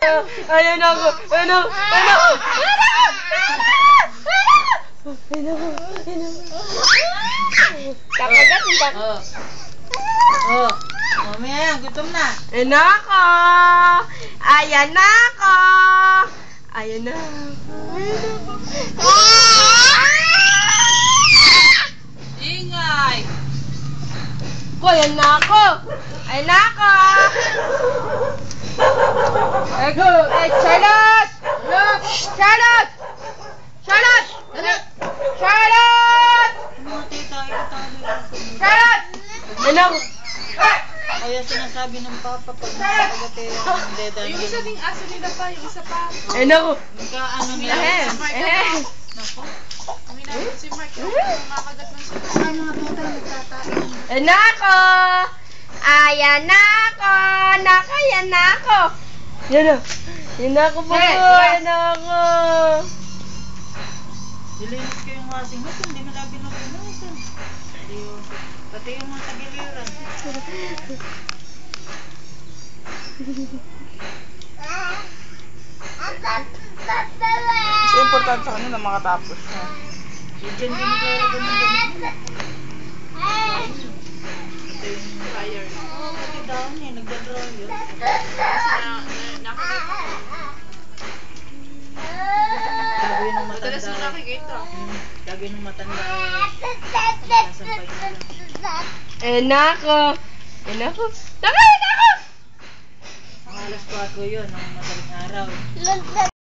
Ayan ako. Ayan ako. Ayan ako. Ayan ako. Kakagat yung kakagat. Oh. Mamaya, gutom na. Ayan ako. Ayan ako. Ayan na. Ingay. Ayan na ako. Ayan na ako. Ego. Charlotte. Charlotte. Charlotte. Charlotte. Charlotte. Ayan ako. Kaya sinasabi ng papa pag nakakagate ang deda niya. Yung isa ding aso nila pa, yung isa pa. Ayan ako. Ano nila? Naku. Uminabot si Mark yung kumakagat ng suka. Ay, mga bata nagtatain. Ayan na ako. Ayan na ako. Naka, ayan na ako. Yan na. Yan na ako po. Ayan na ako. Nilinis ko yung washing machine, hindi mo labi ng pinusan. Pati yung mga tagiliran. Kasi importante sa kanila makatapos na. Diyan din naglalagay ng damit. Pati yung fire. Oo, pati down eh, nagdadraw yun. Gagawin ng matanda. Madalas mo nakikita. Gagawin ng matanda. Sasampay na lang. Ayan na ako. Ayan na ako. Naka, ayan na ako. Ang alas 4 yun, ang madaling araw.